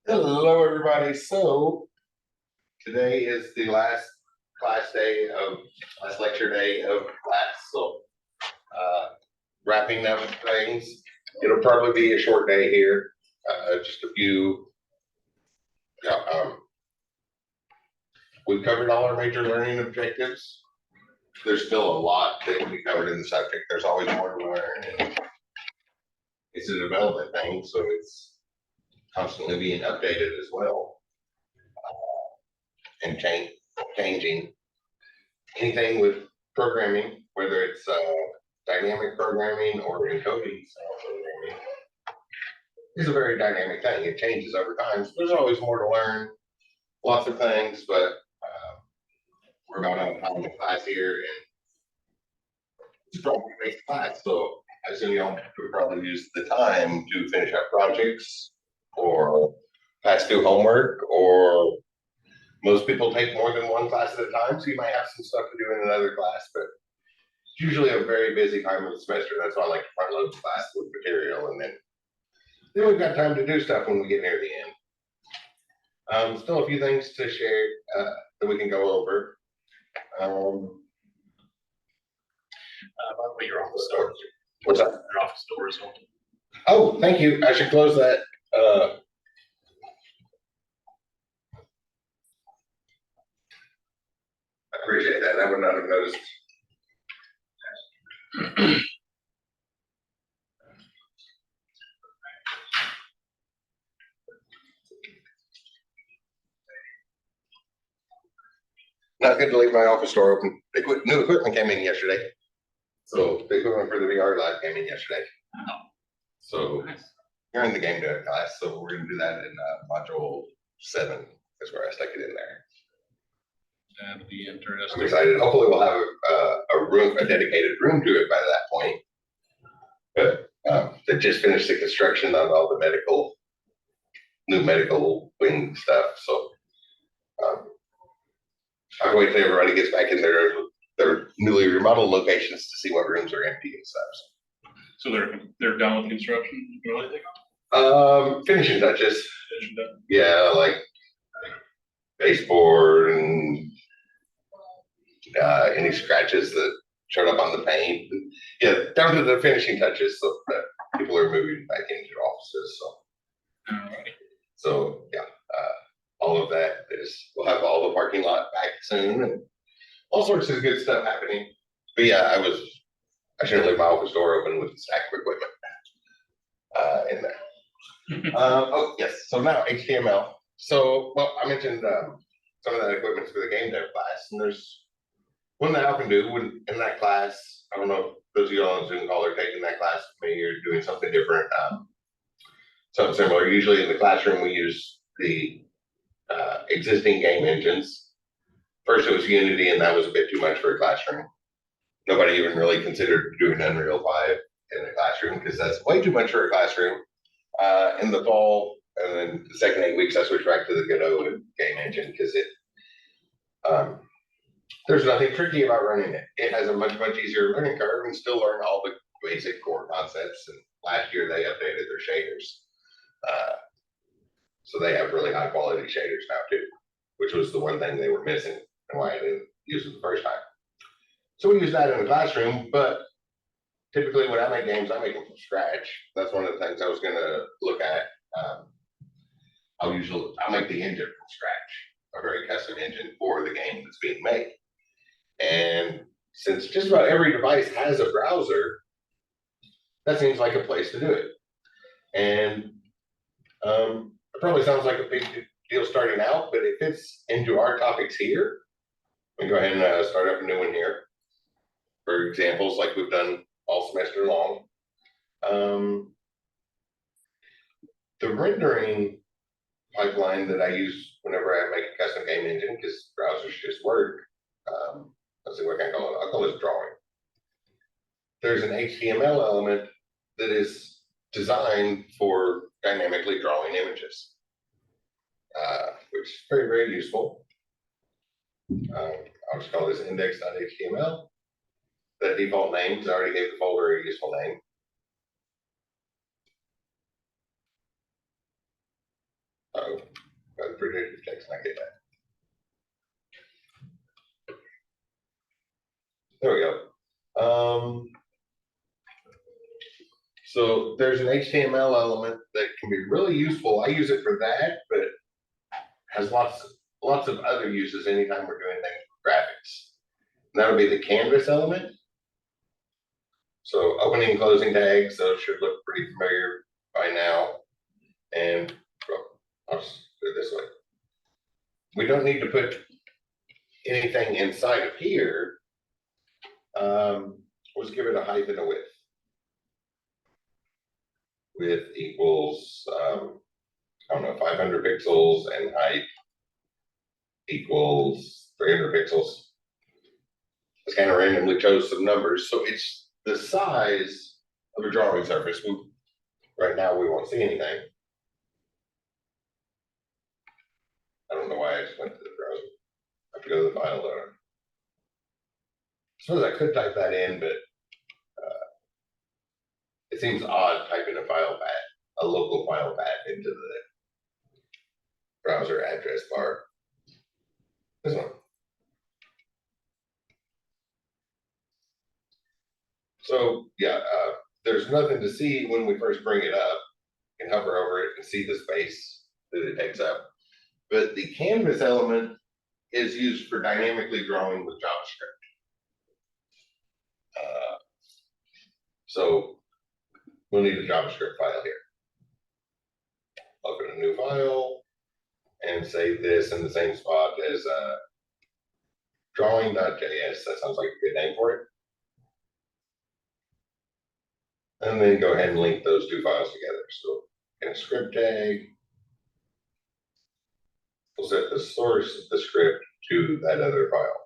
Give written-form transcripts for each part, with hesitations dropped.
Hello, everybody. So today is the last lecture day of class. So wrapping up things. It'll probably be a short day here. Just a few. We've covered all our major learning objectives. There's still a lot that can be covered in the subject. There's always more to learn. And it's a development thing, so it's constantly being updated as well and changing. Anything with programming, whether it's dynamic programming or encoding style programming, is a very dynamic thing. It changes over time. So there's always more to learn, lots of things, but we're about out of time in class here, and it's probably based class. So I assume y'all could probably use the time to finish up projects or pass through homework, or most people take more than one class at a time, so you might have some stuff to do in another class, but it's usually a very busy time of the semester. That's why I like to front load the class with material, and then we've got time to do stuff when we get near the end. Still a few things to share that we can go over. By the way, your office door. What's that? Your office door is open. Oh, thank you. I should close that. I appreciate that. I would not have noticed. Not good to leave my office door open. New equipment came in yesterday. So the equipment for the VR lab came in yesterday. Oh, So nice. you're in the game dev class, so we're gonna do that in module 7 is where I stuck it in there. That'll be I'm interesting. excited. Hopefully we'll have a dedicated room to it by that point. But they just finished the construction on all the new medical wing stuff. So I'll wait till everybody gets back in their newly remodeled locations to see what rooms are empty and stuff. So they're done with construction, really? Finishing touches. Yeah, like baseboard and any scratches that showed up on the paint. Yeah, down to the finishing touches. So people are moving back into offices. So yeah, all of that we'll have all the parking lot back soon and all sorts of good stuff happening. But yeah, I shouldn't leave my office door open with a stack of equipment in there. Oh yes, so now HTML. So well, I mentioned some of that equipment's for the game dev class, and there's one that I can do when in that class. I don't know if those of you on Zoom call are taking that class with me or doing something different. Something similar. Usually in the classroom we use the existing game engines. First it was Unity, and that was a bit too much for a classroom. Nobody even really considered doing Unreal 5 in the classroom because that's way too much for a classroom. In the fall, and then the second 8 weeks, I switched back to the Godot game engine because there's nothing tricky about running it. It has a much easier learning curve and still learn all the basic core concepts. And last year they updated their shaders. So they have really high quality shaders now too, which was the one thing they were missing and why I didn't use it the first time. So we use that in the classroom, but typically when I make games, I make them from scratch. That's one of the things I was gonna look at. I'll make the engine from scratch, a very custom engine for the game that's being made. And since just about every device has a browser, that seems like a place to do it. And it probably sounds like a big deal starting out, but it fits into our topics here. Let me go ahead and start up a new one here. For examples, like we've done all semester long. The rendering pipeline that I use whenever I make a custom game engine, because browsers just work. Let's see what I can call it. I'll call this drawing. There's an HTML element that is designed for dynamically drawing images, which is very useful. I'll just call this index.html. The default name, because I already gave the folder a useful name. predictive text, and I get that. There we go. So there's an HTML element that can be really useful. I use it for that, but has lots of other uses anytime we're doing things with graphics. And that'll be the canvas element. So opening and closing tags, those should look pretty familiar by now. And well, I'll just do it this way. We don't need to put anything inside of here. Let's give it a height and a width. Width equals, I don't know, 500 pixels, and height equals 300 pixels. It's kind of randomly chose some numbers. So it's the size of a drawing surface. Right now we won't see anything. I don't know why I just went to the browser. I have to go to the file loader. I suppose I could type that in, but it seems odd typing a file path, a local file path into the browser address bar. This one. So yeah, there's nothing to see when we first bring it up. You can hover over it and see the space that it takes up. But the canvas element is used for dynamically drawing with JavaScript. So we'll need a JavaScript file here. Open a new file and save this in the same spot as drawing.js. That sounds like a good name for it. And then go ahead and link those two files together. So in a script tag, we'll set the source of the script to that other file.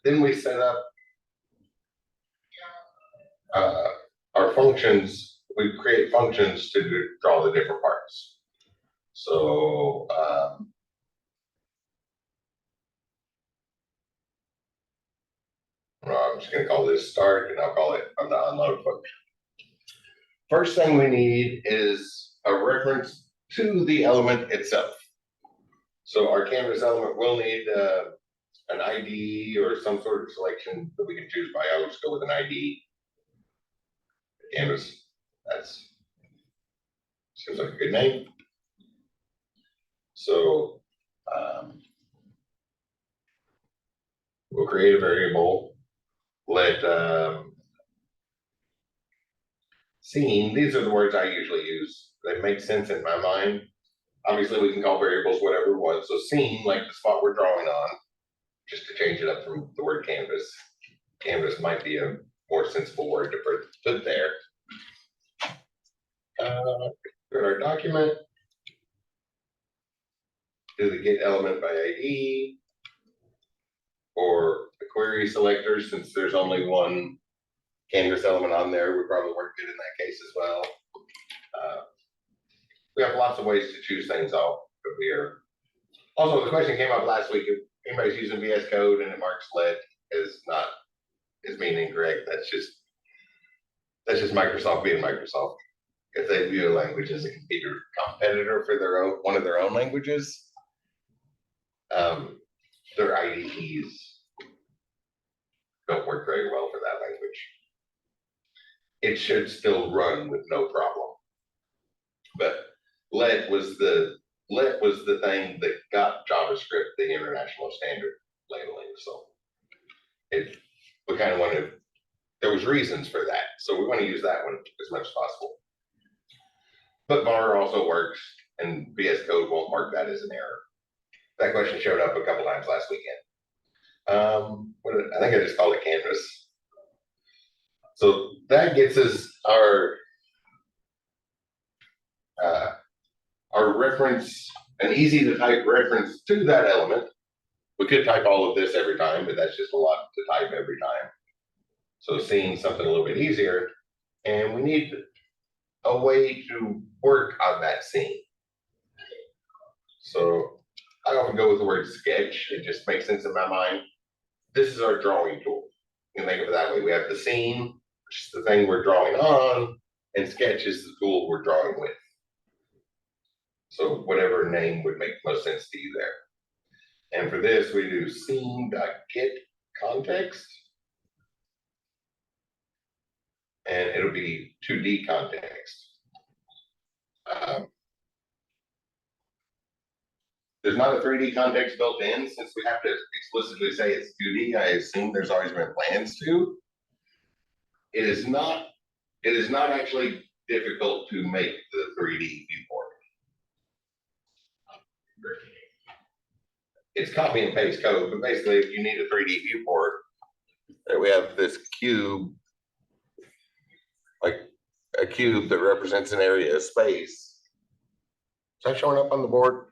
Then we set up our functions. We create functions to draw the different parts. So I'm just going to call this start, and I'll call it an unload function. First thing we need is a reference to the element itself. So our canvas element will need an ID or some sort of selection that we can choose by. I would just go with an ID. Canvas. That's seems like a good name. So we'll create a variable. Let scene. These are the words I usually use. They make sense in my mind. Obviously, we can call variables whatever we want. So scene, like the spot we're drawing on, just to change it up from the word canvas. Canvas might be a more sensible word to put there. Go to our document. Do the get element by ID or the query selector, since there's only one canvas element on there, would probably work good in that case as well. We have lots of ways to choose things off of here. Also, the question came up last week, if anybody's using VS Code and it marks let as being incorrect, that's just Microsoft being Microsoft. If they view a language as a competitor for one of their own languages, their IDEs don't work very well for that language. It should still run with no problem. But let was the thing that got JavaScript the international standard labeling. So we kind of wanted, there was reasons for that. So we want to use that one as much as possible. But var also works, and VS Code won't mark that as an error. That question showed up a couple times last weekend. I think I just called it canvas. So that gets us our reference, an easy to type reference to that element. We could type all of this every time, but that's just a lot to type every time. So seeing something a little bit easier, and we need a way to work on that scene. So I often go with the word sketch. It just makes sense in my mind. This is our drawing tool. You can think of it that way. We have the scene, which is the thing we're drawing on, and sketch is the tool we're drawing with. So whatever name would make most sense to you there. And for this, we do scene.get context. And it'll be 2D context. There's not a 3D context built in, since we have to explicitly say it's 2D. I assume there's always been plans to. It is not actually difficult to make the 3D viewport. It's copy and paste code, but basically if you need a 3D viewport, we have this cube, like a cube that represents an area of space. Is that showing up on the board?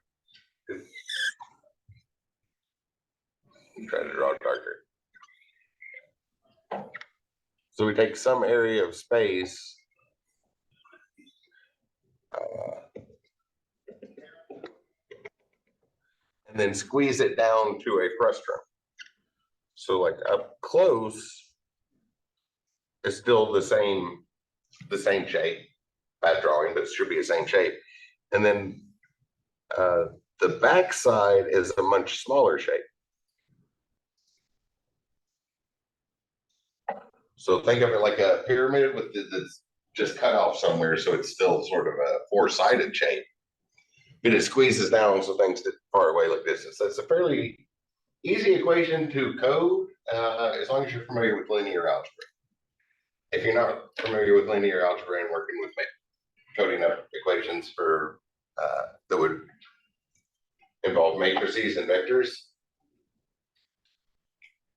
Try to draw it darker. So we take some area of space, and then squeeze it down to a frustum. So like up close, it's still the same shape, bad drawing, but it should be the same shape. And then the back side is a much smaller shape. So think of it like a pyramid with that's just cut off somewhere, so it's still sort of a four-sided shape. But it squeezes down so things get far away like this. So it's a fairly easy equation to code, as long as you're familiar with linear algebra. If you're not familiar with linear algebra and working with coding up equations for that would involve matrices and vectors,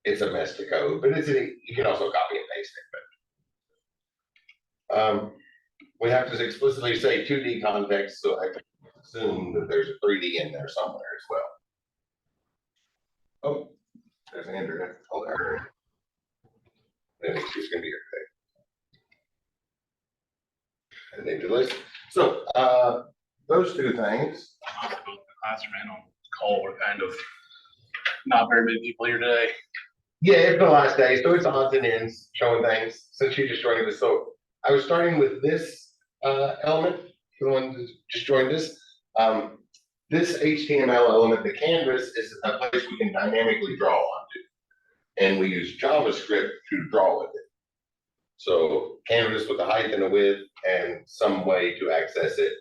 it's a mess to code, but you can also copy and paste it. But we have to explicitly say 2D context, so I can assume that there's a 3D in there somewhere as well. Oh, there's Andrew. Hold on. I think she's gonna be here today. I need to list. So those two things. The classroom and on call were kind of not very many people here today. Yeah, it's the last day, so it's odds and ends showing things since you just joined us. So I was starting with this element, the one that just joined us. This HTML element, the canvas, is a place we can dynamically draw onto. And we use JavaScript to draw with it. So canvas with a height and a width and some way to access it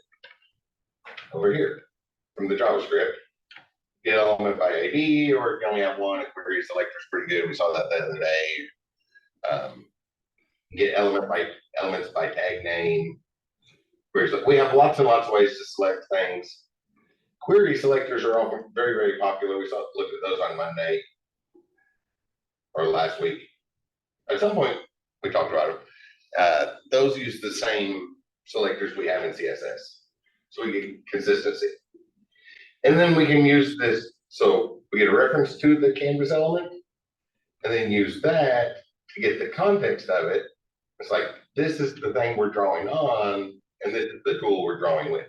over here from the JavaScript. Get element by ID, or if you only have one, a query selector is pretty good. We saw that the other day. Get elements by tag name. We have lots and lots of ways to select things. Query selectors are often very, very popular. We looked at those on Monday or last week. At some point, we talked about them. Those use the same selectors we have in CSS, so we get consistency. And then we can use this, so we get a reference to the canvas element, and then use that to get the context of it. It's like, this is the thing we're drawing on, and this is the tool we're drawing with.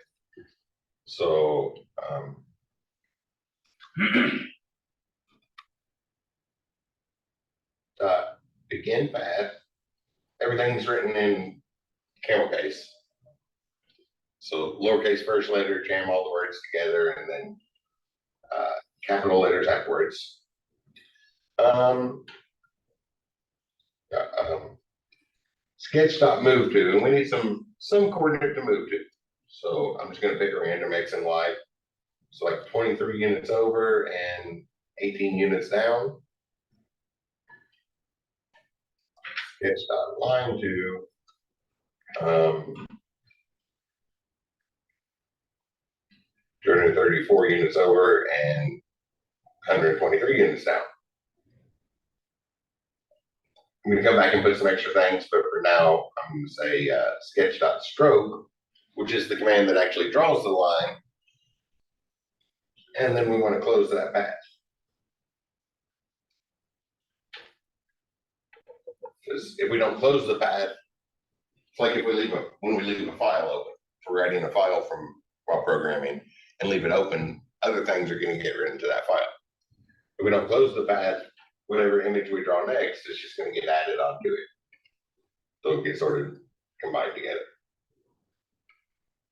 So, begin path, everything's written in camel case. So lowercase first letter, jam all the words together, and then capital letters afterwards. Sketch.move to, and we need some coordinate to move to. So I'm just going to pick a random X and Y. So like 23 units over and 18 units down. Sketch.line to 234 units over and 123 units down. I'm going to come back and put some extra things, but for now, I'm going to say sketch.stroke, which is the command that actually draws the line. And then we want to close that path. Because if we don't close the path, it's like if we when we leave a file open, if we're writing a file while programming and leave it open, other things are going to get written to that file. If we don't close the path, whatever image we draw next is just going to get added onto it. So it gets sort of combined together.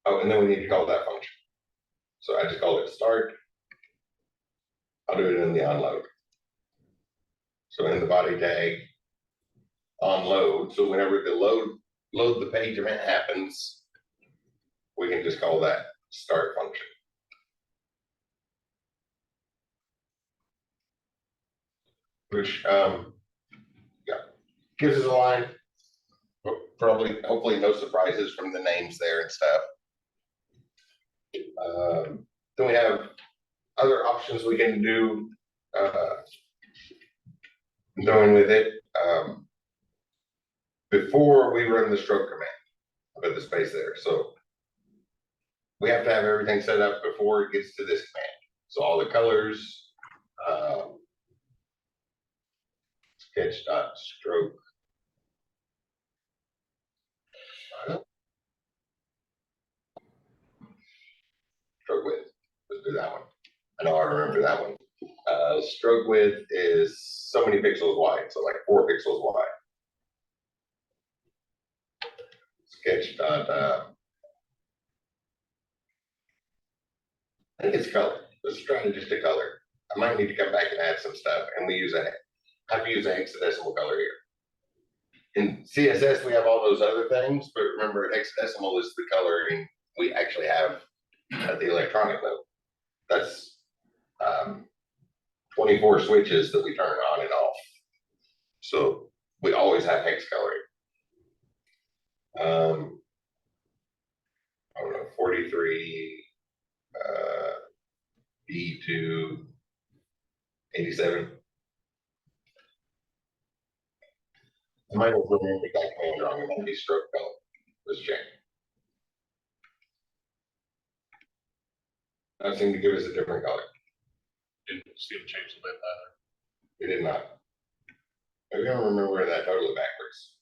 Oh, and then we need to call that function. So I just called it start. I'll do it in the onload. So in the body tag, onload. So whenever the load the page event happens, we can just call that start function. Which yeah, gives us a line. Probably, hopefully, no surprises from the names there and stuff. Then we have other options we can do going with it. Before we run the stroke command, I put the space there. So we have to have everything set up before it gets to this command. So all the colors, sketch.stroke. Stroke width. Let's do that one. I know I remember that one. Stroke width is so many pixels wide, so like 4 pixels wide. Sketch dot. I think it's color. Let's try to just a color. I might need to come back and add some stuff, and we use a have to use a hexadecimal color here. In CSS, we have all those other things, but remember, hexadecimal is the coloring we actually have at the electronic level. That's 24 switches that we turn on and off. So we always have hex coloring. I don't know, 43 B2 87. I might have remembered that command wrong. It might be stroke color. Let's check. That seemed to give us a different color. Didn't see him change the width either. It did not. Maybe I'm remembering that totally backwards.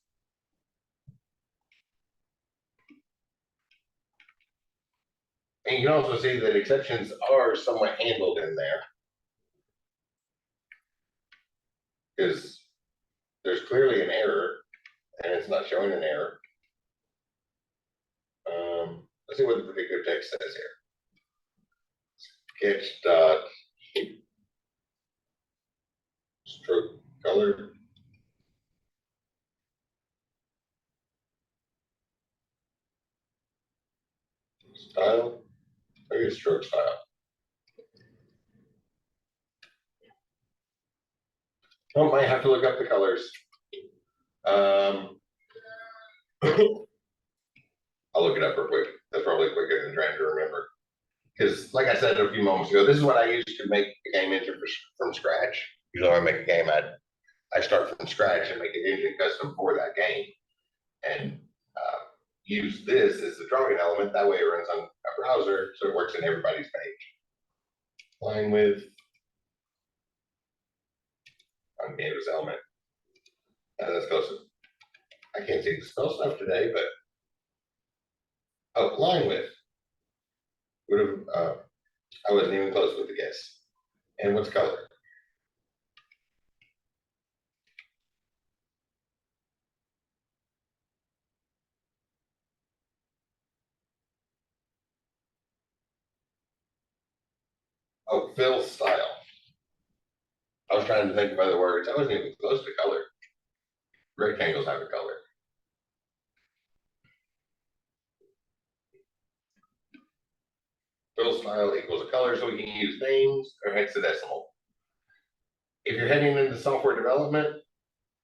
And you can also see that exceptions are somewhat handled in there. Because there's clearly an error, and it's not showing an error. Let's see what the predictive text says here. Sketch dot stroke color. Style. Maybe it's stroke style. I might have to look up the colors. I'll look it up real quick. That's probably quicker than trying to remember. Because, like I said a few moments ago, this is what I use to make a game engine from scratch. Usually, when I make a game, I start from scratch and make an engine custom for that game, and use this as the drawing element. That way, it runs on a browser, so it works in everybody's page. Line width on canvas element. That's close. I can't see the spell stuff today, but oh, line width. Would have I wasn't even close with the guess. And what's color? Oh, fill style. I was trying to think of other words. I wasn't even close to color. Rectangles have a color. Fill style equals a color, so we can use names or hexadecimal. If you're heading into software development,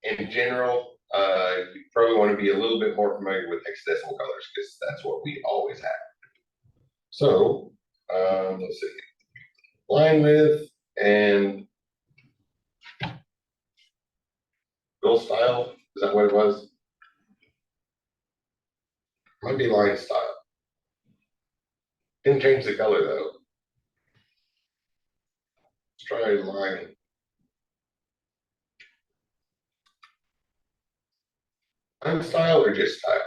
in general, you probably want to be a little bit more familiar with hexadecimal colors because that's what we always have. So let's see, line width and fill style. Is that what it was? Might be line style. Didn't change the color though. Let's try line. Line style or just style?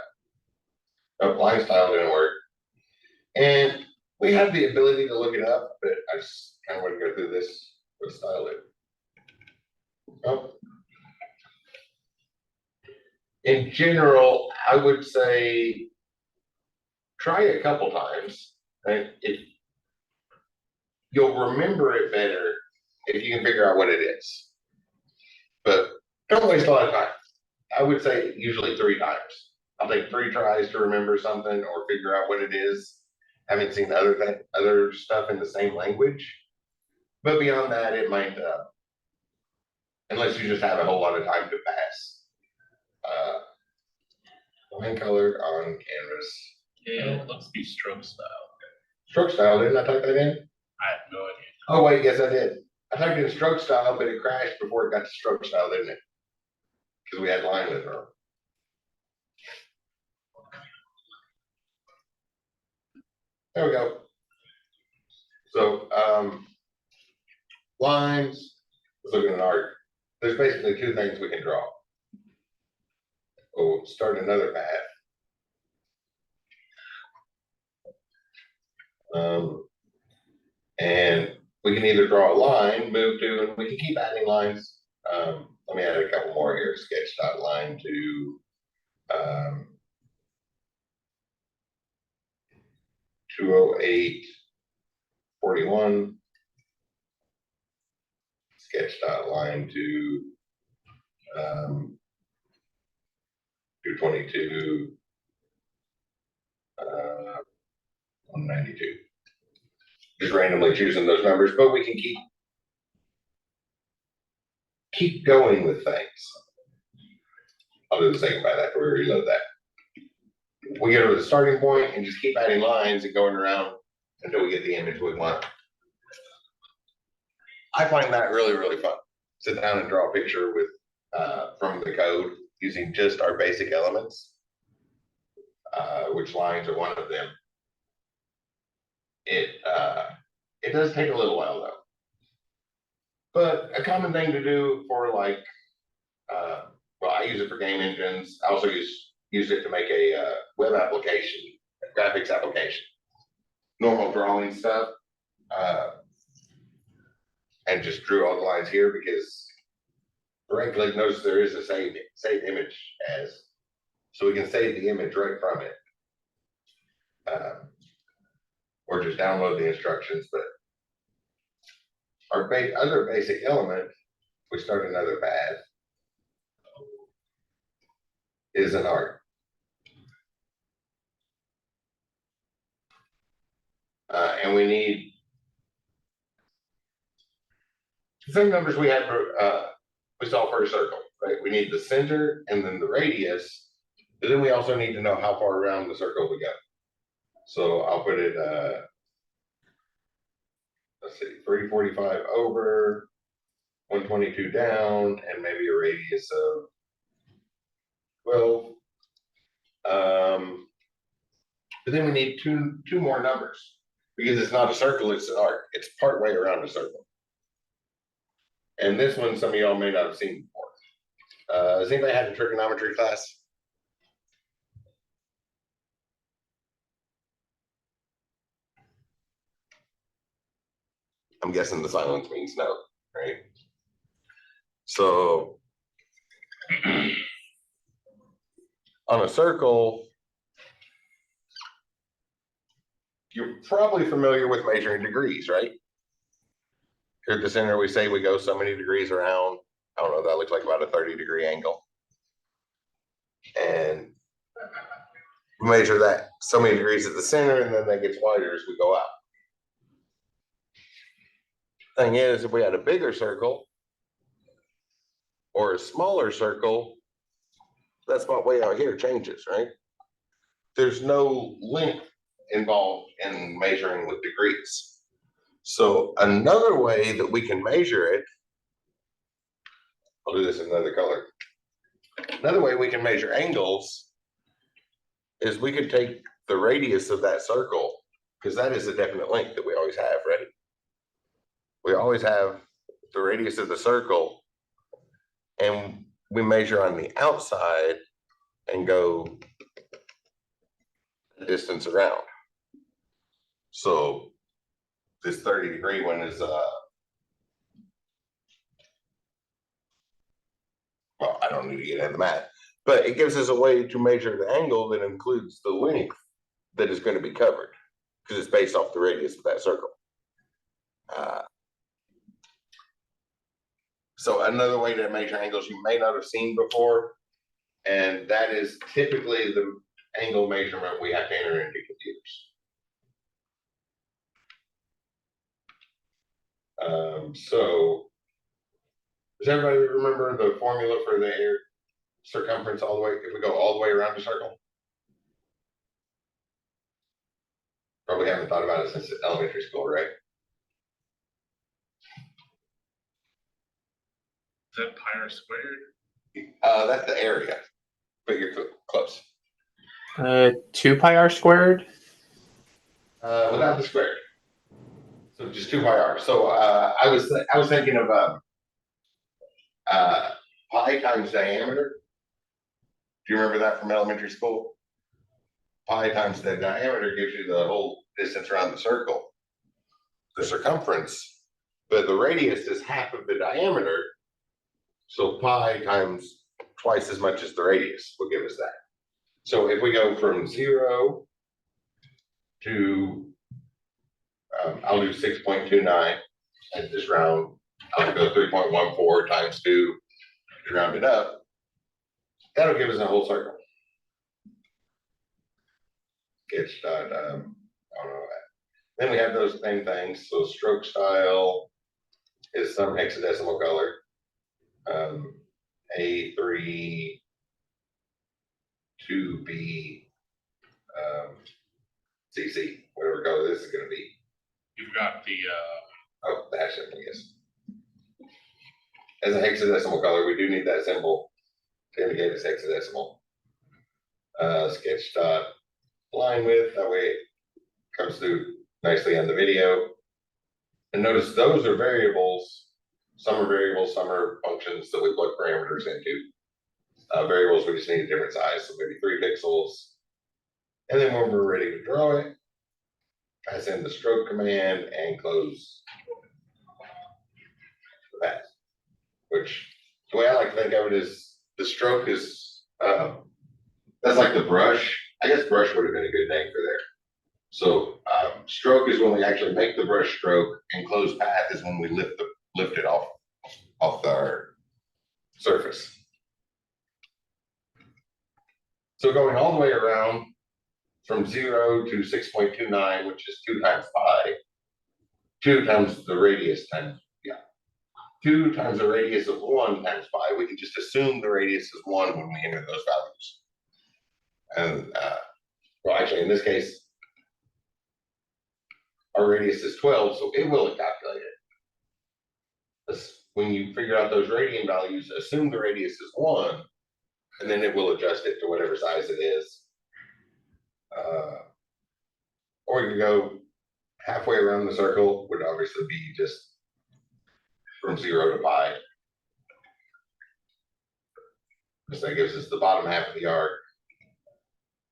No, line style didn't work. And we have the ability to look it up, but I just kind of want to go through this with style it. Oh. In general, I would say try a couple times. And if you'll remember it better if you can figure out what it is. But don't waste a lot of time. I would say usually 3 times. I'll take 3 tries to remember something or figure out what it is. Haven't seen other stuff in the same language. But beyond that, it might, unless you just have a whole lot of time to pass. Line color on canvas. Yeah, it looks to be stroke style. Stroke style, didn't I type that in? I have no idea. Oh, wait, yes, I did. I typed in stroke style, but it crashed before it got to stroke style, didn't it? Because we had line with her. There we go. So, lines, let's look at an arc. There's basically 2 things we can draw. We'll start another path. And we can either draw a line, move to, and we can keep adding lines. Let me add a couple more here. Sketch dot line to 208.41. Sketch dot line to 222. 192. Just randomly choosing those numbers, but we can keep going with things. I'll do the second by that, we reload that. We get to the starting point and just keep adding lines and going around until we get the image we want. I find that really, really fun. Sit down and draw a picture with from the code using just our basic elements, which lines are one of them. It does take a little while though. But a common thing to do for like, well, I use it for game engines. I also use it to make a web application, a graphics application, normal drawing stuff, and just drew all the lines here because right-click notice there is a save image as, so we can save the image right from it, or just download the instructions. But our other basic element, we start another path, is an arc. And we need the same numbers we had for, we saw for a circle, right? We need the center and then the radius, but then we also need to know how far around the circle we go. So I'll put it, let's see, 345 over, 122 down, and maybe a radius of 12. But then we need two more numbers because it's not a circle, it's an arc. It's part way around a circle. And this one, some of y'all may not have seen before. Has anybody had a trigonometry class? I'm guessing the silence means no, right? So on a circle, you're probably familiar with measuring degrees, right? Here at the center, we say we go so many degrees around. I don't know, that looks like about a 30-degree angle. And measure that so many degrees at the center, and then that gets wider as we go out. Thing is, if we had a bigger circle or a smaller circle, that spot way out here changes, right? There's no length involved in measuring with degrees. So another way that we can measure it, I'll do this in another color. Another way we can measure angles is we could take the radius of that circle, because that is a definite length that we always have, right? We always have the radius of the circle, and we measure on the outside and go the distance around. So this 30-degree one is I don't need to get into the math, but it gives us a way to measure the angle that includes the length that is going to be covered, because it's based off the radius of that circle. So another way to measure angles you may not have seen before, and that is typically the angle measurement we have to enter into computers. So does everybody remember the formula for the air circumference all the way, if we go all the way around the circle? Probably haven't thought about it since elementary school, right? Is that pi r squared? That's the area, but you're close. 2 pi r squared. Without the square. So just 2 pi r. So I was thinking of pi times diameter. Do you remember that from elementary school? Pi times the diameter gives you the whole distance around the circle, the circumference, but the radius is half of the diameter. So pi times twice as much as the radius will give us that. So if we go from 0 to, I'll do 6.29 and just round, I'll go 3.14 times 2 to round it up. That'll give us a whole circle. Sketch dot, I don't know that. Then we have those same things. So stroke style is some hexadecimal color. A3, 2B, CC, whatever color this is going to be. You've got the Oh, the hash symbol, yes. As a hexadecimal color, we do need that symbol to indicate it's hexadecimal. Sketch dot line width, that way it comes through nicely on the video. And notice those are variables. Some are variables, some are functions that we put parameters into. Variables, we just need a different size, so maybe 3 pixels. And then when we're ready to draw it, pass in the stroke command and close the path. Which the way I like to think of it is the stroke is that's like the brush. I guess brush would have been a good name for there. So stroke is when we actually make the brush stroke, and close path is when we lift it off our surface. So going all the way around from 0 to 6.29, which is 2 times pi, 2 times the radius times, 2 times the radius of 1 times pi. We can just assume the radius is 1 when we enter those values. And well, actually, in this case, our radius is 12, so it will calculate it. When you figure out those radian values, assume the radius is 1, and then it will adjust it to whatever size it is. Or you can go halfway around the circle, would obviously be just from 0 to pi. Because that gives us the bottom half of the arc.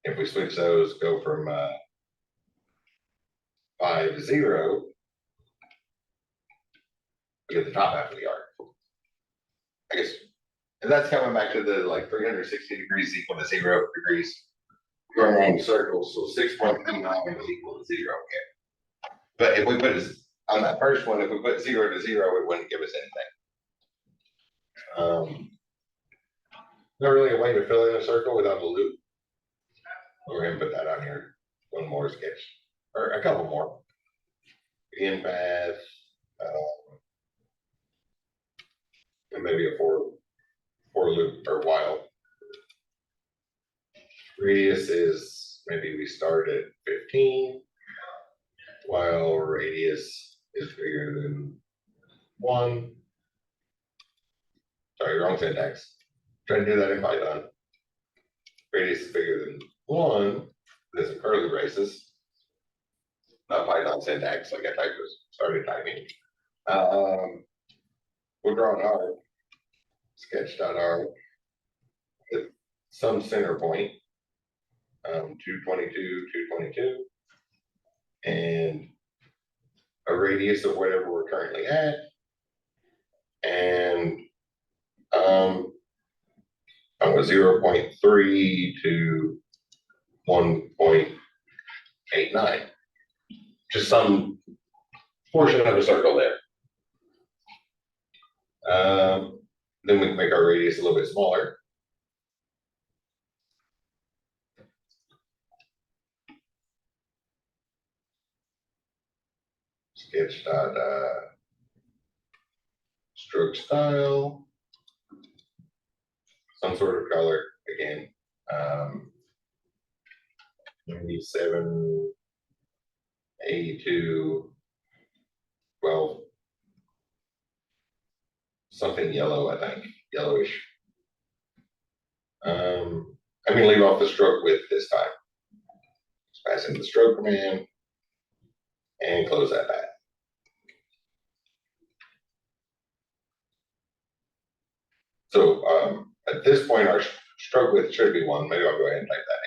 If we switch those, go from pi to 0, we get the top half of the arc. I guess, and that's coming back to the like 360 degrees equal to 0 degrees. Going around the circle, so 6.29 is equal to 0 again. But if we put it on that first one, if we put 0 to 0, it wouldn't give us anything. Not really a way to fill in a circle without a loop. We're going to put that on here. One more sketch, or a couple more. Begin path, and maybe a for loop or while. Radius is, maybe we start at 15, while radius is bigger than 1. Sorry, wrong syntax. Trying to do that in Python. Radius is bigger than 1. There's a curly braces. Not Python syntax, like I started typing. We'll draw an arc. Sketch.arc with some center point. 222, 222. And a radius of whatever we're currently at. And I went 0.3 to 1.89. Just some portion of a circle there. Then we can make our radius a little bit smaller. Sketch dot stroke style, some sort of color again. 97, 82, 12, something yellow, I think, yellowish. I'm gonna leave off the stroke width this time. Just pass in the stroke command and close that back. So at this point, our stroke width should be 1. Maybe I'll go ahead and type that in.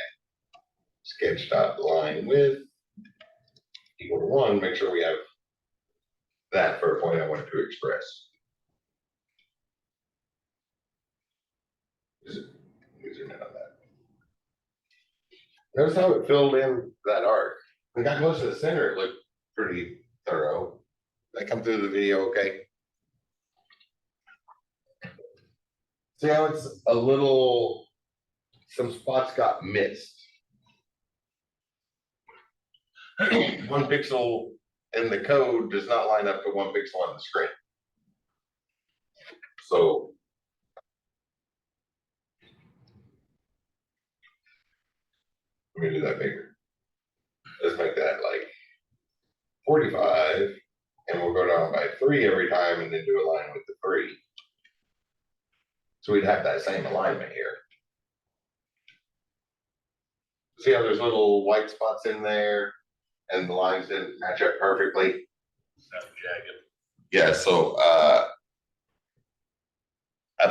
Sketch dot line width equal to 1. Make sure we have that for a point I want to express. Zoom in on that. Notice how it filled in that arc. When it got close to the center, it looked pretty thorough. Did that come through the video okay? See how it's a little, some spots got missed. 1 pixel in the code does not line up to 1 pixel on the screen. So let me do that bigger. Let's make that like 45, and we'll go down by 3 every time and then do a line with the 3. So we'd have that same alignment here. See how there's little white spots in there and the lines didn't match up perfectly? That's jagged. Yeah, so a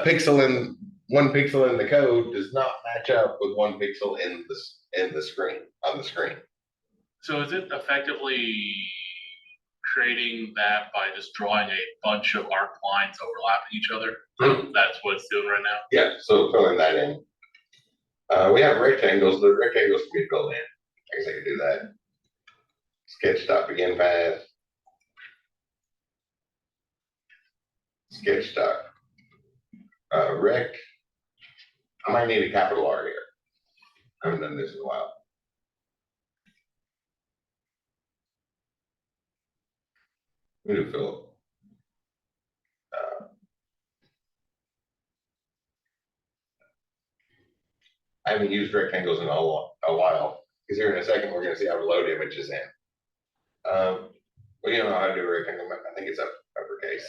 pixel in 1 pixel in the code does not match up with 1 pixel in the screen, on the screen. So is it effectively creating that by just drawing a bunch of arc lines overlapping each other? That's what it's doing right now? Yeah, so filling that in. We have rectangles. The rectangles can be filled in. I guess I can do that. Sketch dot begin path. Sketch dot rect. I might need a capital R here. I haven't done this in a while. We do Philip. I haven't used rectangles in a while, because here in a second we're going to see how to load images in. Well, you know how to do a rectangle. I think it's uppercase.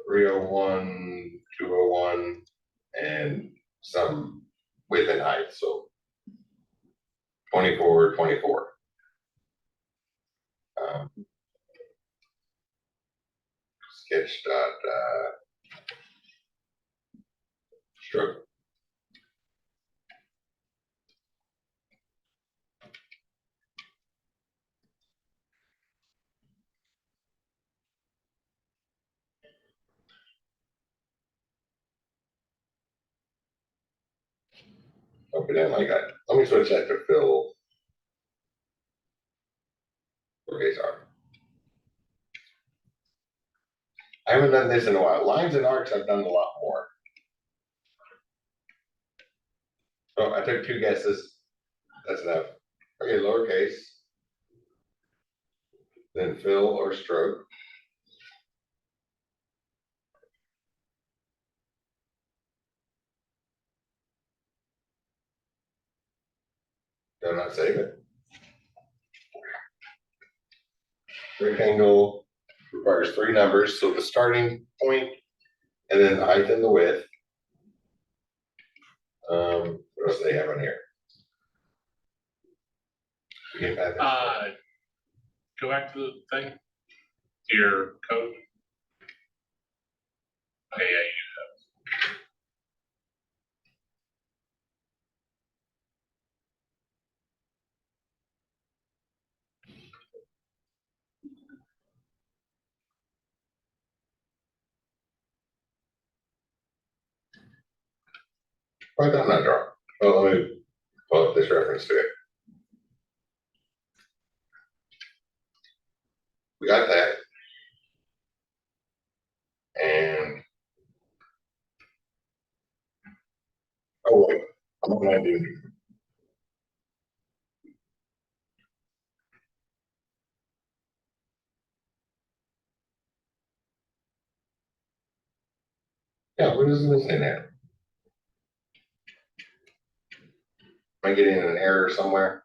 301, 201, and some width and height. So 24, 24. Sketch dot stroke. Open in like that. Let me switch that to fill. Okay, sorry. I haven't done this in a while. Lines and arcs I've done a lot more. So I took 2 guesses. That's enough. Okay, lowercase. Then fill or stroke. Do not save it. Rectangle requires 3 numbers, so the starting point, and then the height and the width. What else do they have on here? Go back to the thing. Your code. Okay, yeah, Why did that not draw? Well, let me pull up this reference to it. We got that. And oh wait, I'm gonna do. Yeah, what is this in there? Am I getting an error somewhere?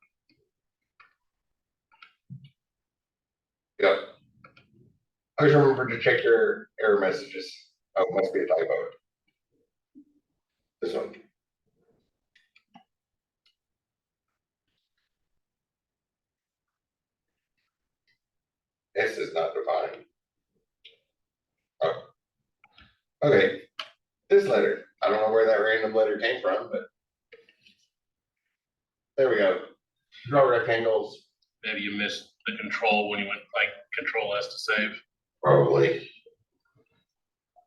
Yep. Always remember to check your error messages. Oh, it must be a typo. This one. S is not defined. Oh. Okay. This letter. I don't know where that random letter came from, but there we go. Draw rectangles. Maybe you missed the control when you went like Control S to save. Probably.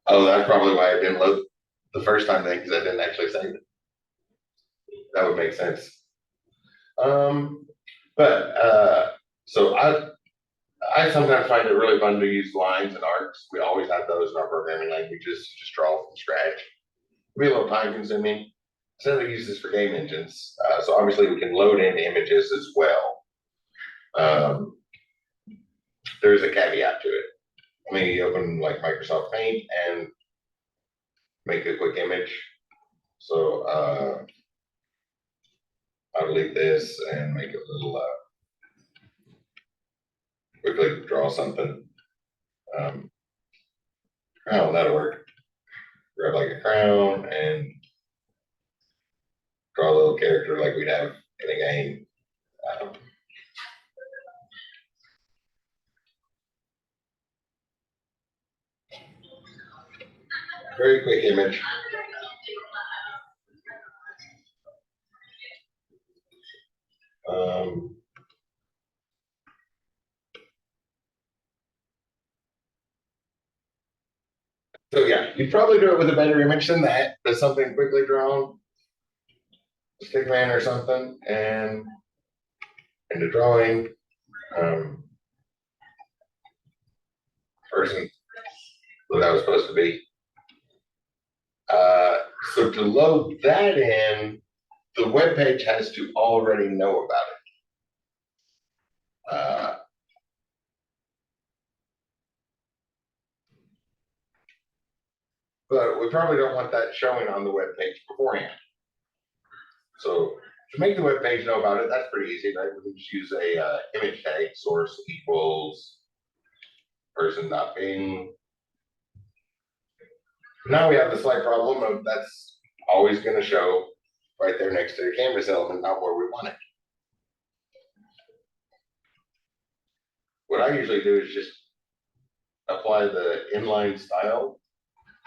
Oh, that's probably why I didn't load the first time then, because I didn't actually save it. That would make sense. So I sometimes find it really fun to use lines and arcs. We always have those in our programming languages, just draw from scratch. It'll be a little time consuming. Instead of use this for game engines. So obviously we can load in images as well. There's a caveat to it. Let me open like Microsoft Paint and make a quick image. So I'll delete this and make it a little quickly draw something. Crown, that'll work. Grab like a crown and draw a little character like we'd have in a game. Very quick image. So yeah, you'd probably do it with a better image than that, but something quickly drawn, stick man or something, and into drawing. Person, what that was supposed to be. So to load that in, the web page has to already know about it. But we probably don't want that showing on the web page beforehand. So to make the web page know about it, that's pretty easy, right? We can just use a image tag, source equals person not being. Now we have the slight problem of that's always going to show right there next to the canvas element, not where we want it. What I usually do is just apply the inline style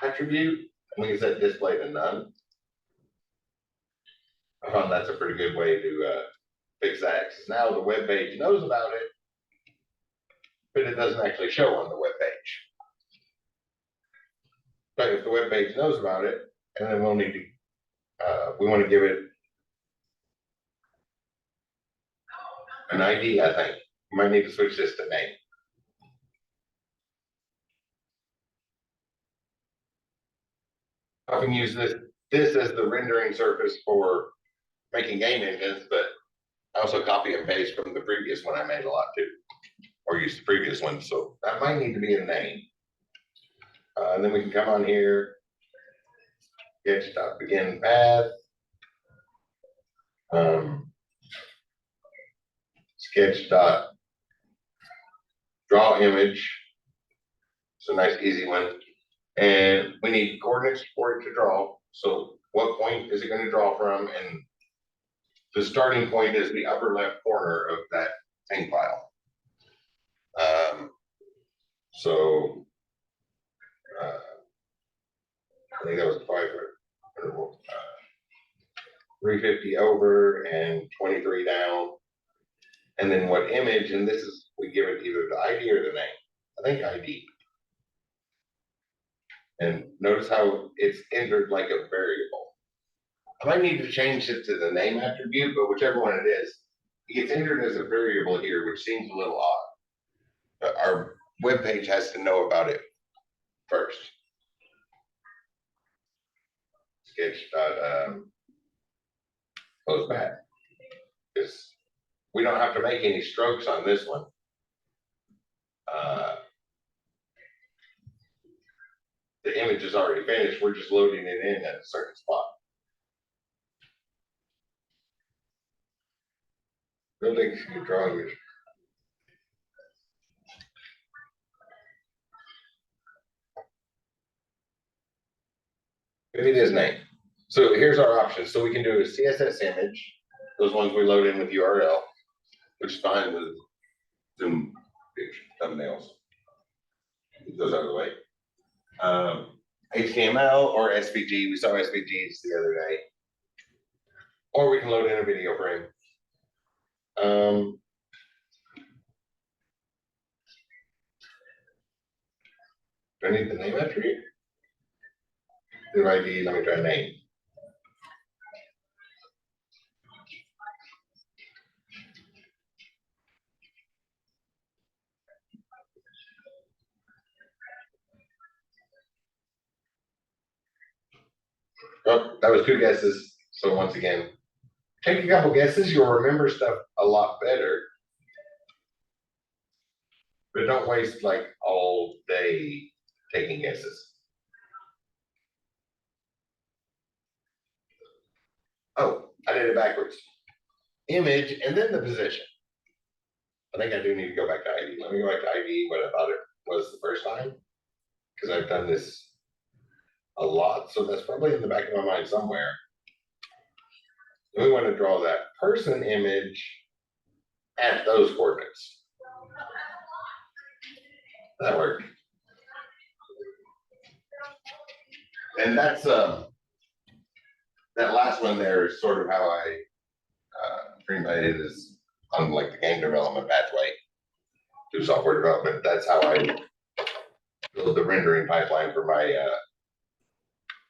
attribute, and we can set display to none. I found that's a pretty good way to fix that, because now the web page knows about it, but it doesn't actually show on the web page. But if the web page knows about it, and then we'll need to, we want to give it an ID, I think. We might need to switch this to name. I can use this as the rendering surface for making game engines, but I also copy and paste from the previous one I made a lot too, or use the previous one. So that might need to be a name. And then we can come on here, sketch.begin path, sketch.draw image. It's a nice easy one. And we need coordinates for it to draw. So what point is it going to draw from? And the starting point is the upper left corner of that thing file. So I think that was 350 over and 23 down. And then what image, and this is, we give it either the ID or the name. I think ID. And notice how it's entered like a variable. I might need to change it to the name attribute, but whichever one it is, it gets entered as a variable here, which seems a little odd. But our web page has to know about it first. Sketch goes back. Because we don't have to make any strokes on this one. The image is already finished. We're just loading it in at a certain spot. Building drawing. Maybe it is name. So here's our options. So we can do a CSS image, those ones we load in with URL, which is fine with Zoom thumbnails. Get those out of the way. HTML or SVG. We saw SVGs the other day. Or we can load in a video frame. Do I need the name attribute? Do ID? Let me try name. Oh, that was 2 guesses. So once again, take a couple guesses. You'll remember stuff a lot better. But don't waste like all day taking guesses. Oh, I did it backwards. Image and then the position. I think I do need to go back to ID. Let me go back to ID, what I thought it was the first time. Because I've done this a lot. So that's probably in the back of my mind somewhere. We want to draw that person image at those coordinates. That worked. And that's that last one there is sort of how I greenlight it is on like the game development pathway to software development. That's how I build the rendering pipeline for my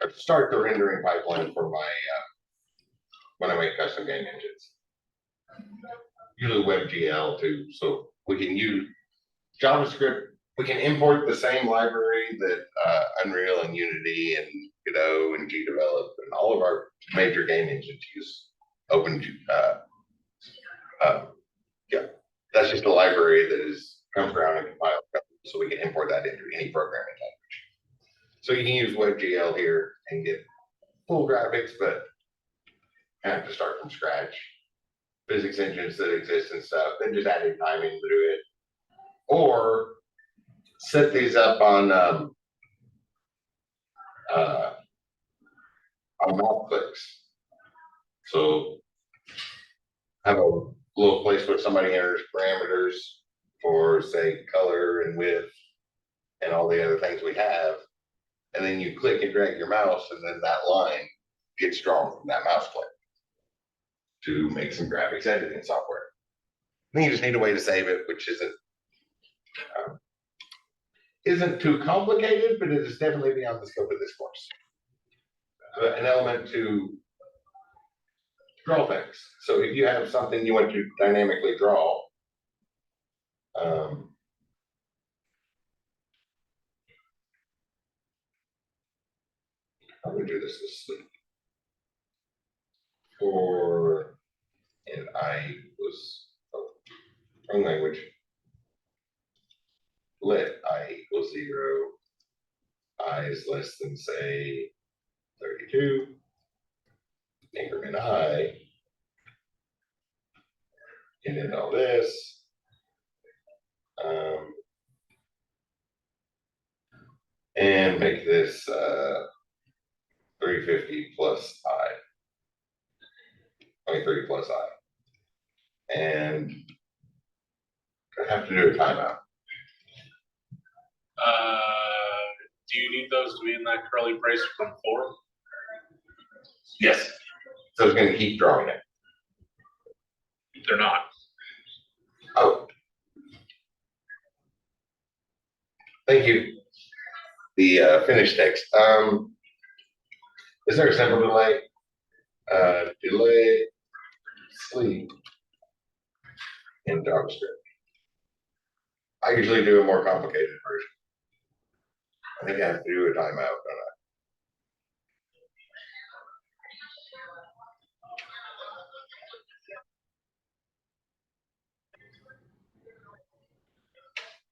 or start the rendering pipeline for my when I make custom game engines. Usually WebGL too, so we can use JavaScript. We can import the same library that Unreal and Unity and Godot and GDevelop and all of our major game engines use. Yeah, that's just a library that is comes around and compiled, so we can import that into any programming language. So you can use WebGL here and get full graphics, but you have to start from scratch. Physics engines that exist and stuff, then just adding timing to it, or set these up on mouse clicks. So have a little place where somebody enters parameters for say color and width and all the other things we have, and then you click and drag your mouse, and then that line gets drawn from that mouse click to make some graphics editing software. Then you just need a way to save it, which isn't too complicated, but it is definitely beyond the scope of this course. An element to draw things. So if you have something you want to dynamically draw, how do we do this week? For and I was wrong language. Let I equal 0, I is less than say 32, increment I, and then all this. And make this 350 plus I. 23 plus I. And I have to do a timeout. Do you need those to be in that curly brace from 4? Yes. So it's going to keep drawing it. They're not. Oh. Thank you. The finished text. Is there a simple delay? Delay sleep in JavaScript. I usually do a more complicated version. I think I have to do a timeout, don't I?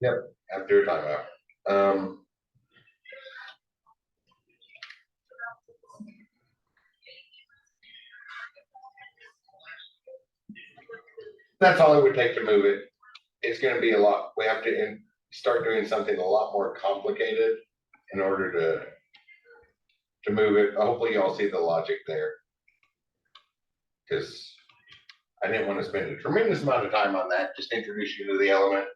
Yep, have to do a timeout. That's all it would take to move it. It's gonna be a lot, we have to start doing something a lot more complicated in order to move it. Hopefully y'all see the logic there. Cause I didn't want to spend a tremendous amount of time on that, just introduce you to the element.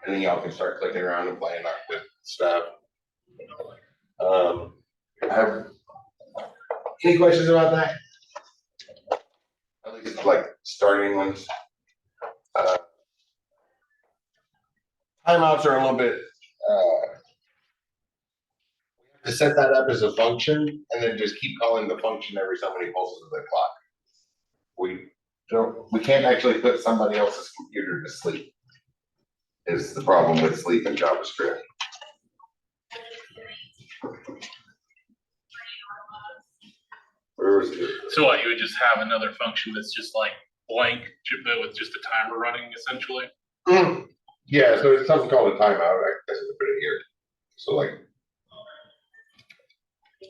And then y'all can start clicking around and playing with stuff. Any questions about that? At least like starting ones. Timeouts are a little bit, we have to set that up as a function and then just keep calling the function every so many pulses of the clock. We can't actually put somebody else's computer to sleep. Is the problem with sleep in JavaScript. Where was it? So what, you would just have another function that's just like blank, but with just a timer running essentially? Yeah, so it's something called a timeout. I guess I put it here. So like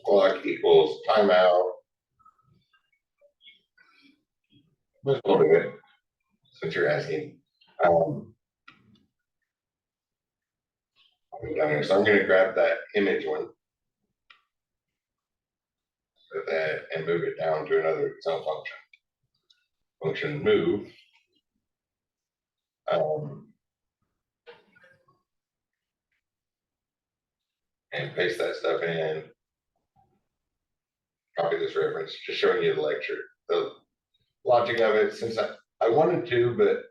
clock equals timeout. Just a little bit, since you're asking. Down here. So I'm going to grab that image one, with that, and move it down to another its own function. Function move. And paste that stuff in. Copy this reference, just showing you the lecture, the logic of it. Since I wanted to, but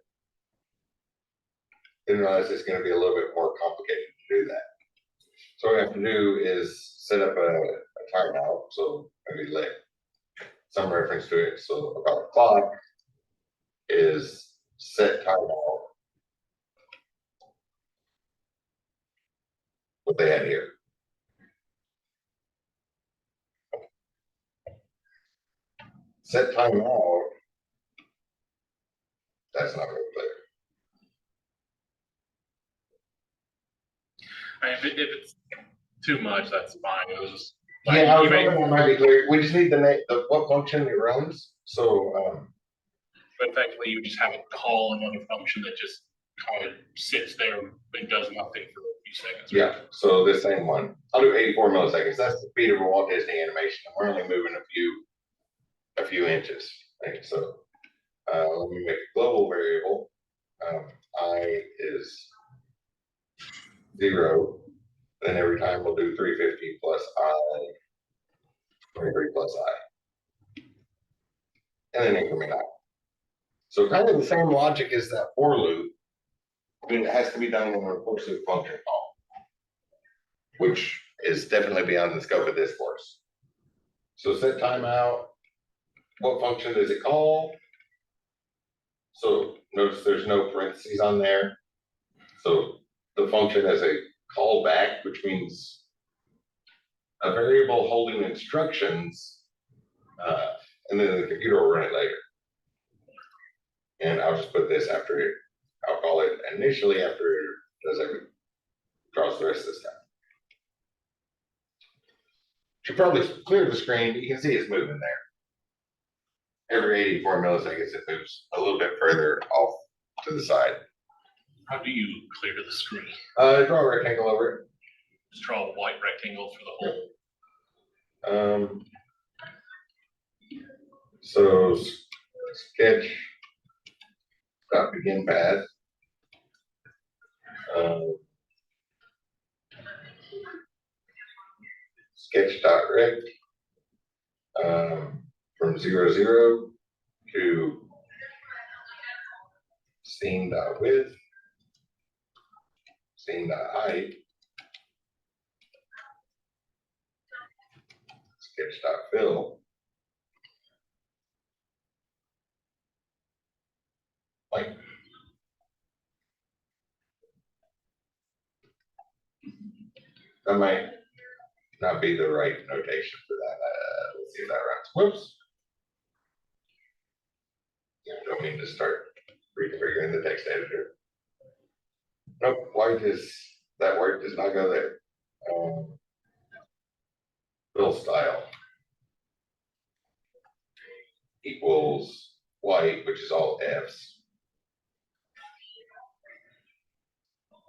didn't realize it's going to be a little bit more complicated to do that. So what we have to do is set up a timeout. So maybe let some reference to it. So about the clock is set timeout. What they had here. Set timeout. That's not really clear. I mean, if it's too much, that's fine. It was just. Yeah, I was you may- hoping that might be clear. We just need the name of what function it runs. So But effectively, you just have it call another function that just kind of sits there and does nothing for a few seconds. Right? yeah, so this same one. I'll do 84 milliseconds. That's the speed of a Walt Disney animation. And we're only moving a few inches. Right? So let me make a global variable. I is 0. Then every time we'll do 350 plus I, 23 plus I. And then increment I. So kind of the same logic as that for loop, but it has to be done in a recursive function call, which is definitely beyond the scope of this course. So set timeout, what function does it call? So notice there's no parentheses on there. So the function has a callback, which means a variable holding instructions, and then the computer will run it later. And I'll just put this after it. I'll call it initially after it does draws the rest of this stuff. Should probably clear the screen, but you can see it's moving there. Every 84 milliseconds, it moves a little bit further off to the side. How do you clear the screen? Draw a rectangle over it. Just draw a white rectangle through the hole. So sketch dot begin path. Sketch dot rect from 0, 0 to scene dot width, scene dot height, sketch dot fill. that might not be the right notation for that. Let's see if that runs. Whoops. Yeah, I don't mean to start reconfiguring the text editor. Nope, that word does not go there. Fill style equals white, which is all F's.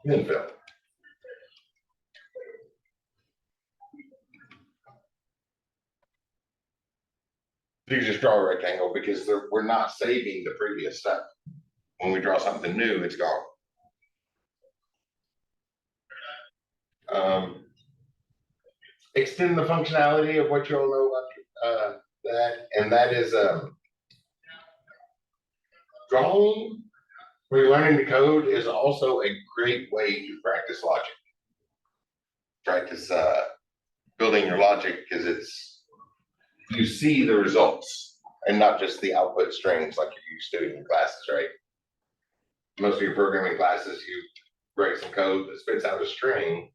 Then fill. You just draw a rectangle because we're not saving the previous step. When we draw something new, it's gone. Extend the functionality of what you all know about that, and that is drawing. When you're learning the code is also a great way to practice logic. Practice building your logic because you see the results and not just the output strings like you're used to in your classes, right? Most of your programming classes, you write some code that spits out a string,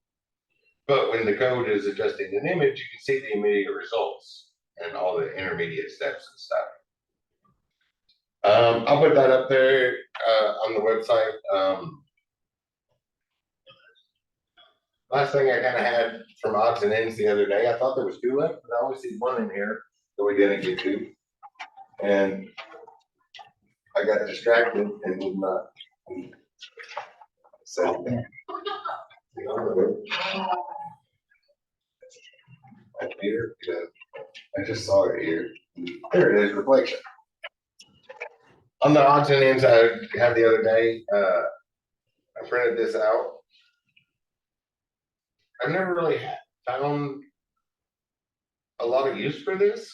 but when the code is adjusting an image, you can see the immediate results and all the intermediate steps and stuff. I'll put that up there on the website. Last thing I kind of had from odds and ends the other day, I thought there was 2 left, but I only see 1 in here that we didn't get to. And I got distracted and did not say anything. Here, yeah. I just saw it here. There it is, reflection. On the odds and ends I had the other day, I printed this out. I've never really found a lot of use for this,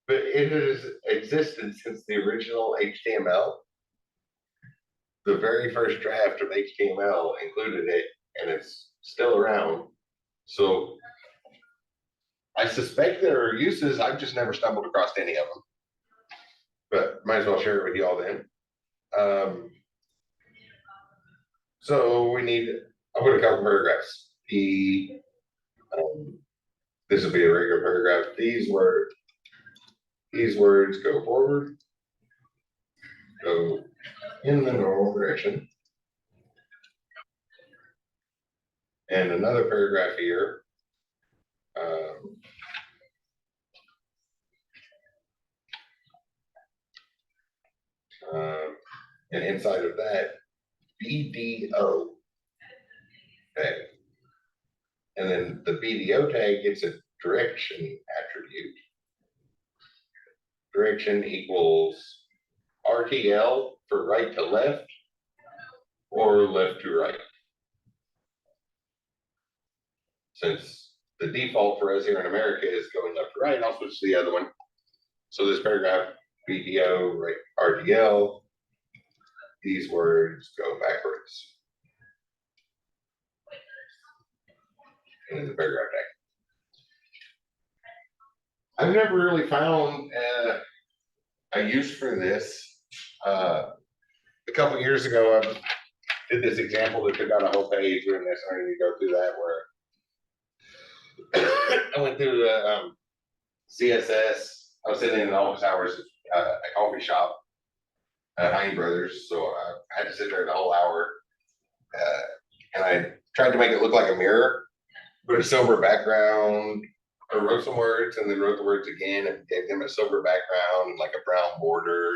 but it has existed since the original HTML. The very first draft of HTML included it, and it's still around. So I suspect there are uses. I've just never stumbled across any of them, but might as well share it with you all then. So I'll put a couple paragraphs. This will be a regular paragraph. These words go forward, go in the normal direction. And another paragraph here. And inside of that, BDO tag. And then the BDO tag gets a direction attribute. Direction equals RTL for right to left or left to right. Since the default for us here in America is going left to right, I'll switch to the other one. So this paragraph, BDO, right, RTL, these words go backwards. And then the paragraph tag. I've never really found a use for this. A couple years ago, I did this example that took out a whole page. We didn't necessarily need to go through that, where I went through the CSS. I was sitting in office hours at a coffee shop at Heine Brothers, so I had to sit there the whole hour. And I tried to make it look like a mirror, put a silver background. I wrote some words and then wrote the words again and gave them a silver background and like a brown border.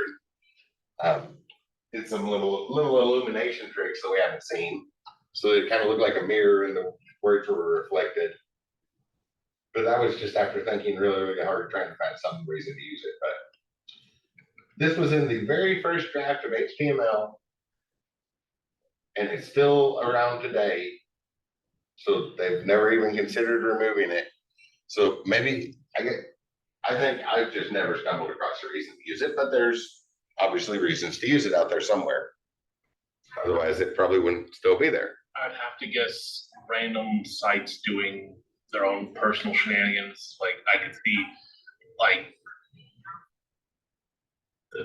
Did some little illumination tricks that we haven't seen. So it kind of looked like a mirror and the words were reflected. But that was just after thinking really, really hard, trying to find some reason to use it. But this was in the very first draft of HTML, and it's still around today. So they've never even considered removing it. So maybe I think I've just never stumbled across a reason to use it, but there's obviously reasons to use it out there somewhere. Otherwise, it probably wouldn't still be there. I'd have to guess random sites doing their own personal shenanigans. Like I could see like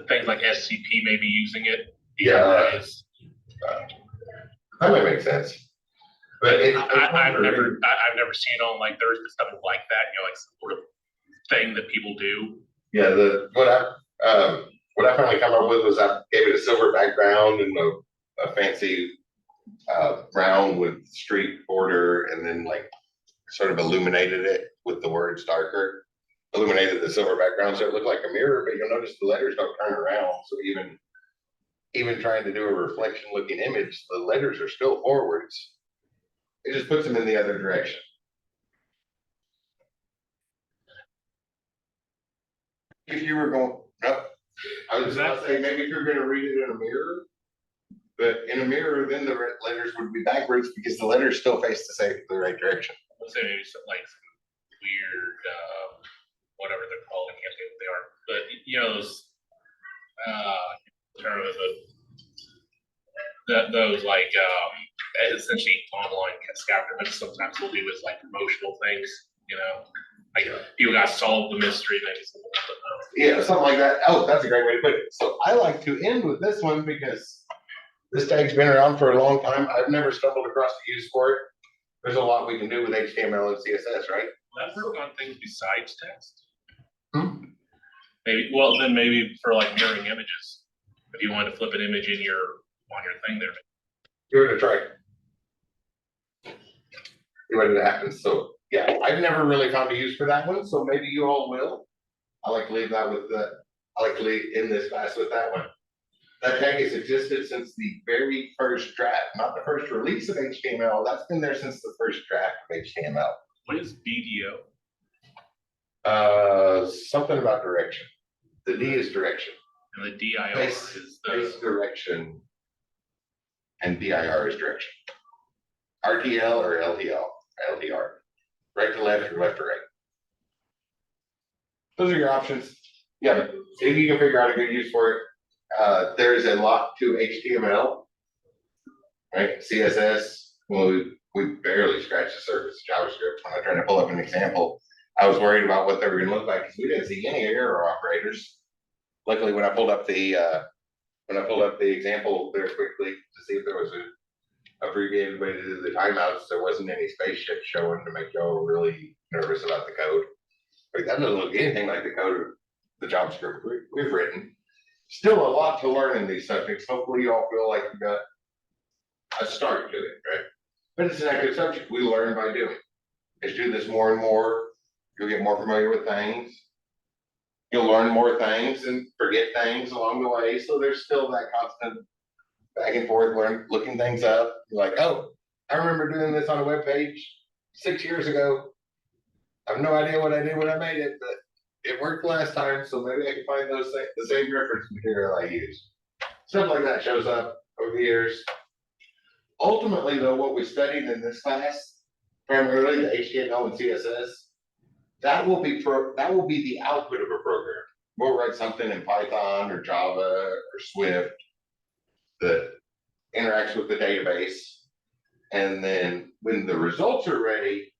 things like SCP maybe using it. Yeah. That might make sense. But I've never seen it on like, there's something like that, you know, like some sort of thing that people do. Yeah, what I finally come up with was I gave it a silver background and a fancy brown with street border, and then like sort of illuminated it with the words darker. Illuminated the silver background so it looked like a mirror, but you'll notice the letters don't turn around. So even trying to do a reflection looking image, the letters are still forwards. It just puts them in the other direction. If you were going, no, I was about to say, maybe if you're going to read it in a mirror, but in a mirror, then the letters would be backwards because the letters still face the right direction. Let's say maybe some like some weird, whatever they're called, I can't think what they are, but you know, those, term of those like, essentially online scavengers sometimes will do is like promotional things, you know, like you got solved the mystery, maybe something like that. Yeah, something like that. Oh, that's a great way to put it. So I like to end with this one because this tag's been around for a long time. I've never stumbled across the use for it. There's a lot we can do with HTML and CSS, right? That work on things besides text? Hmm? Maybe, well, then maybe for like mirroring images, if you wanted to flip an image in on your thing there. Give it a try. See what happens. So yeah, I've never really found a use for that one, so maybe you all will. I like to leave that with I like to leave in this class with that one. That tag has existed since the very first draft, not the first release of HTML. That's been there since the first draft of HTML. What is BDO? Something about direction. The D is direction. And the DIR Base is direction. And DIR is direction. RTL or LTL, LDR. Right to left or left to right. Those are your options. Yeah, see if you can figure out a good use for it. There is a lot to HTML, right? CSS, well, we barely scratched the surface of JavaScript. When I tried to pull up an example, I was worried about what they were going to look like because we didn't see any error operators. Luckily, when I pulled up the example there quickly to see if there was a abbreviated way to do the timeouts, there wasn't any spaceship showing to make y'all really nervous about the code. Like that doesn't look anything like the code of the JavaScript we've written. Still a lot to learn in these subjects. Hopefully you all feel like you got a start to it, right? But it's an active subject. We learn by doing. As you do this more and more, you'll get more familiar with things. You'll learn more things and forget things along the way. So there's still that constant back and forth, looking things up. You're like, oh, I remember doing this on a web page 6 years ago. I have no idea what I did when I made it, but it worked last time, so maybe I can find the same reference material I used. Stuff like that shows up over the years. Ultimately, though, what we studied in this class, primarily the HTML and CSS, that will be the output of a program. We'll write something in Python or Java or Swift that interacts with the database, and then when the results are ready,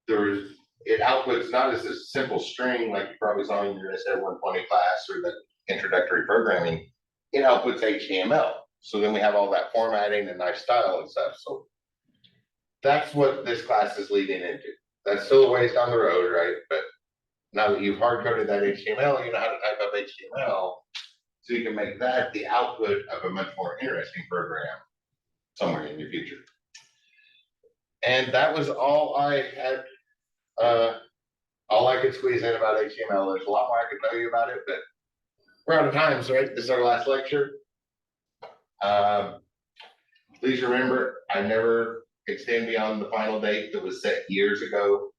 it outputs not as a simple string like you probably saw in your SDEV 120 class or the introductory programming. It outputs HTML. So then we have all that formatting and nice style and stuff. So that's what this class is leading into. That's still a ways down the road, right? But now that you've hard coded that HTML, you know how to type up HTML. So you can make that the output of a much more interesting program somewhere in your future. And that was all I had. All I could squeeze in about HTML. There's a lot more I could tell you about it, but we're out of time, so right? This is our last lecture. Please remember, I never extend beyond the final date that was set years ago,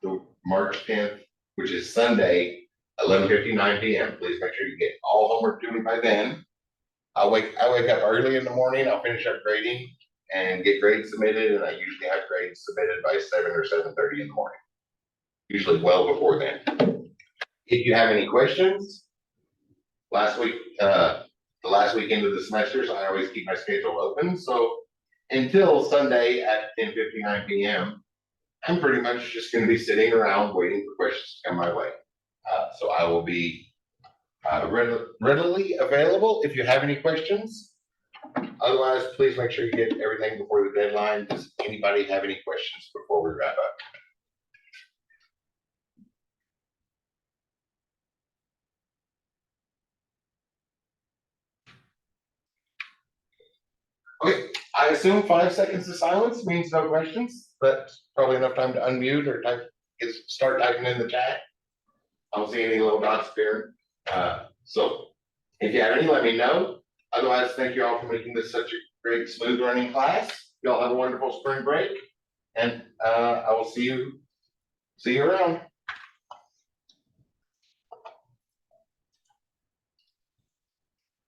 the March 10th, which is Sunday, 11:59 p.m. Please make sure you get all homework to me by then. I wake up early in the morning. I'll finish up grading and get grades submitted, and I usually have grades submitted by 7 or 7:30 in the morning. Usually well before then. If you have any questions, the last weekend of the semester, so I always keep my schedule open. So until Sunday at 10:59 p.m., I'm pretty much just going to be sitting around waiting for questions to come my way. So I will be readily available if you have any questions. Otherwise, please make sure you get everything before the deadline. Does anybody have any questions before we wrap up? Okay, I assume 5 seconds of silence means no questions, but probably enough time to unmute or start typing in the chat. I don't see any little dots there. So if you have any, let me know. Otherwise, thank you all for making this such a great, smooth running class. Y'all have a wonderful spring break, and I will see you around.